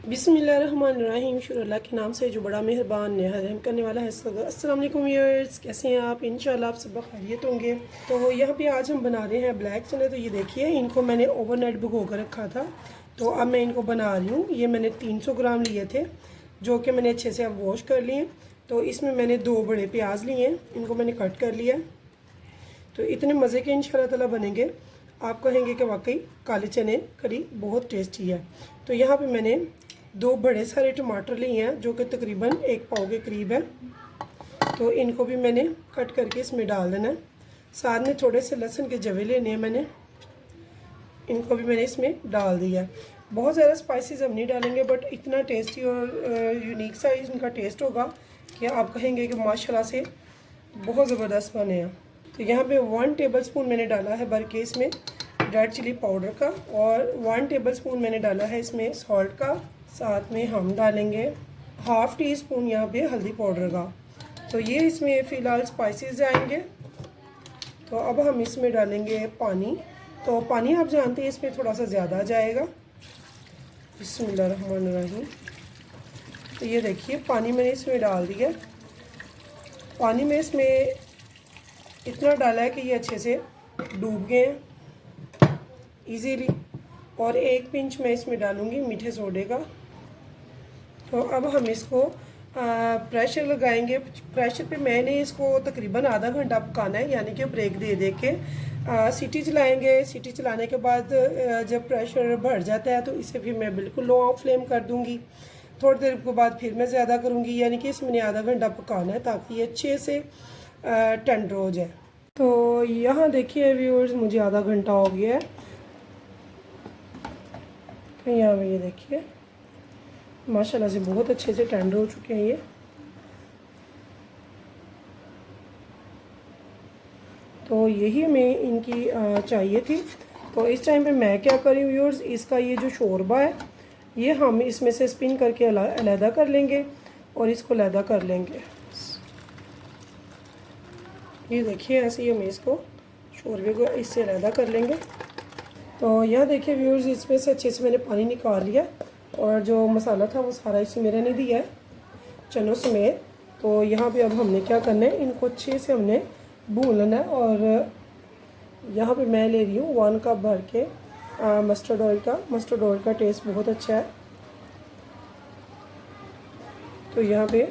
बिस्मिल्लाहिर्रहमानिर्रहीम। शुरू अल्लाह के नाम से जो बड़ा मेहरबान नहायत रहम करने वाला है। अस्सलाम वालेकुम व्यूअर्स, कैसे हैं आप? इंशाल्लाह आप सब खैरियत होंगे। तो यहाँ पे आज हम बना रहे हैं ब्लैक चने। तो ये देखिए, इनको मैंने ओवरनाइट भिगो कर रखा था, तो अब मैं इनको बना रही हूँ। ये मैंने 300 ग्राम लिए थे, जो कि मैंने अच्छे से अब वॉश कर लिए। तो इसमें मैंने 2 बड़े प्याज लिए हैं, इनको मैंने कट कर लिया। तो इतने मज़े के इंशाल्लाह ताला बनेंगे, आप कहेंगे कि वाकई काले चने करी बहुत टेस्टी है। तो यहाँ पे मैंने 2 बड़े सारे टमाटर लिए हैं, जो कि तकरीबन 1 पाव के करीब है। तो इनको भी मैंने कट करके इसमें डाल देना है। साथ में थोड़े से लहसुन के जवे लेने हैं मैंने, इनको भी मैंने इसमें डाल दिया। बहुत ज़्यादा स्पाइसेस हम नहीं डालेंगे, बट इतना टेस्टी और यूनिक सा इनका टेस्ट होगा कि आप कहेंगे कि माशाल्लाह से बहुत ज़बरदस्त बने हैं। तो यहाँ पे 1 टेबल स्पून मैंने डाला है भर के इसमें रेड चिली पाउडर का, और 1 टेबल स्पून मैंने डाला है इसमें सॉल्ट का। साथ में हम डालेंगे ½ टी स्पून यहाँ पे हल्दी पाउडर का। तो ये इसमें फ़िलहाल स्पाइसेस जाएंगे। तो अब हम इसमें डालेंगे पानी। तो पानी आप जानते हैं इसमें थोड़ा सा ज़्यादा जाएगा। बिस्मिल्लाहिर्रहमानिर्रहीम। तो ये देखिए, पानी मैंने इसमें डाल दिया। पानी में इसमें इतना डाला है कि ये अच्छे से डूब गए हैं इजीली। और 1 पिंच मैं इसमें डालूँगी मीठे सोडे का। तो अब हम इसको प्रेशर लगाएंगे। प्रेशर पे मैंने इसको तकरीबन आधा घंटा पकाना है, यानी कि ब्रेक दे दे के सीटी चलाएंगे। सीटी चलाने के बाद जब प्रेशर बढ़ जाता है तो इसे फिर मैं बिल्कुल लो ऑफ फ्लेम कर दूंगी। थोड़ी देर के बाद फिर मैं ज़्यादा करूँगी, यानी कि इसमें आधा घंटा पकाना है ताकि ये अच्छे से टेंडर हो जाए। तो यहाँ देखिए व्यूअर्स, मुझे आधा घंटा हो गया है। तो यहाँ पे ये देखिए माशाल्लाह से बहुत अच्छे से टेंडर हो चुके हैं ये। तो यही हमें इनकी चाहिए थी। तो इस टाइम पे मैं क्या करी हूँ व्यूअर्स, इसका ये जो शोरबा है ये हम इसमें से स्पिन करके अलहदा कर लेंगे और इसको अलहदा कर लेंगे। ये देखिए, ऐसे ही हम इसको शोरबे को इससे अलहदा कर लेंगे। तो यह देखिए व्यूअर्स, इसमें से अच्छे से मैंने पानी निकाल लिया और जो मसाला था वो सारा इसमें मैंने नहीं दिया है चनों समेत। तो यहाँ पे अब हमने क्या करना है, इनको अच्छे से हमने भून लेना है। और यहाँ पे मैं ले रही हूँ 1 कप भर के मस्टर्ड ऑयल का। मस्टर्ड ऑयल का टेस्ट बहुत अच्छा है। तो यहाँ पे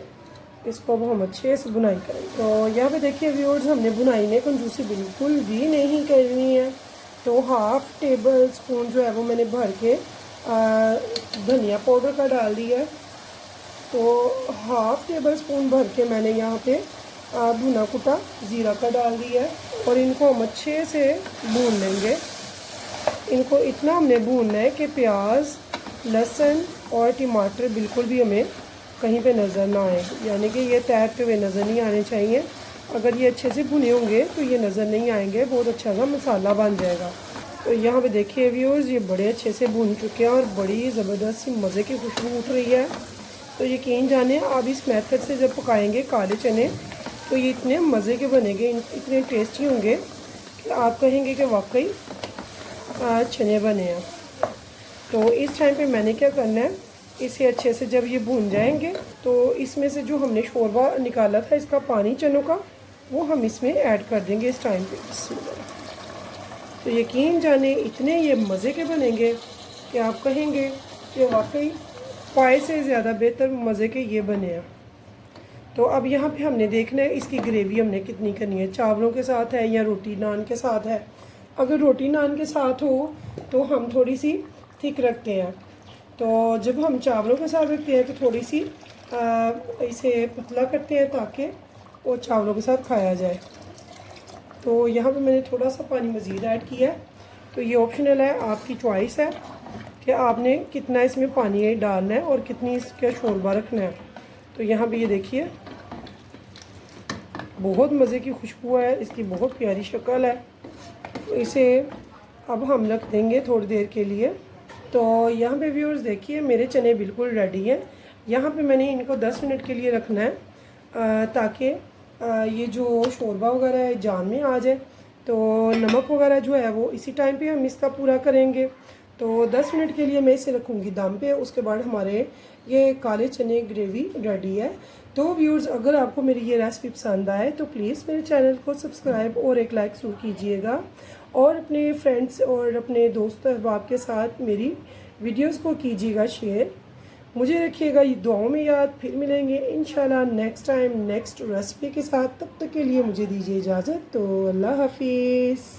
इसको अब हम अच्छे से बुनाई करेंगे। तो यहाँ पे देखिए व्यूअर्स, हमने बुनाई में कंजूसी बिल्कुल भी नहीं करनी है। तो ½ टेबल स्पून जो है वो मैंने भर के धनिया पाउडर का डाल दिया है। तो ½ टेबल स्पून भर के मैंने यहाँ पे भुना कुटा ज़ीरा का डाल दिया है। और इनको हम अच्छे से भून लेंगे। इनको इतना हमने भूनना है कि प्याज, लहसुन और टमाटर बिल्कुल भी हमें कहीं पे नज़र ना आए, यानी कि ये तैरते हुए नज़र नहीं आने चाहिए। अगर ये अच्छे से भुने होंगे तो ये नज़र नहीं आएंगे, बहुत अच्छा सा मसाला बन जाएगा। तो यहाँ पे देखिए व्यूअर्स, ये बड़े अच्छे से भुन चुके हैं और बड़ी ज़बरदस्त सी मज़े की खुशबू उठ रही है। तो यकीन जाने, आप इस मेथड से जब पकाएंगे काले चने तो ये इतने मज़े के बनेंगे, इतने टेस्टी होंगे कि आप कहेंगे कि वाकई चने बने हैं। तो इस टाइम पे मैंने क्या करना है, इसे अच्छे से जब ये भून जाएंगे तो इसमें से जो हमने शोरबा निकाला था इसका पानी चनों का, वो हम इसमें ऐड कर देंगे इस टाइम पे। तो यकीन जाने इतने ये मज़े के बनेंगे कि आप कहेंगे कि वाकई पाए से ज़्यादा बेहतर मज़े के ये बने हैं। तो अब यहाँ पे हमने देखना है इसकी ग्रेवी हमने कितनी करनी है, चावलों के साथ है या रोटी नान के साथ है। अगर रोटी नान के साथ हो तो हम थोड़ी सी थिक रखते हैं। तो जब हम चावलों के साथ रखते हैं तो थोड़ी सी इसे पतला करते हैं ताकि वो चावलों के साथ खाया जाए। तो यहाँ पे मैंने थोड़ा सा पानी मज़ीद ऐड किया है। तो ये ऑप्शनल है, आपकी चॉइस है कि आपने कितना इसमें पानी डालना है और कितनी इसका शोरबा रखना है। तो यहाँ पे ये देखिए, बहुत मज़े की खुशबू है, इसकी बहुत प्यारी शक्ल है। तो इसे अब हम रख देंगे थोड़ी देर के लिए। तो यहाँ पे व्यूअर्स देखिए, मेरे चने बिल्कुल रेडी हैं। यहाँ पे मैंने इनको 10 मिनट के लिए रखना है ताकि ये जो शोरबा वगैरह है जान में आ जाए। तो नमक वगैरह जो है वो इसी टाइम पे हम इसका पूरा करेंगे। तो 10 मिनट के लिए मैं इसे रखूँगी दम पे। उसके बाद हमारे ये काले चने ग्रेवी रेडी है। तो व्यूअर्स, अगर आपको मेरी ये रेसिपी पसंद आए तो प्लीज़ मेरे चैनल को सब्सक्राइब और एक लाइक ज़रूर कीजिएगा, और अपने फ्रेंड्स और अपने दोस्त अहबाब के साथ मेरी वीडियोस को कीजिएगा शेयर। मुझे रखिएगा ये दुआओं में याद। फिर मिलेंगे इंशाल्लाह नेक्स्ट टाइम नेक्स्ट रेसिपी के साथ। तब तक के लिए मुझे दीजिए इजाज़त। तो अल्लाह हाफिज़।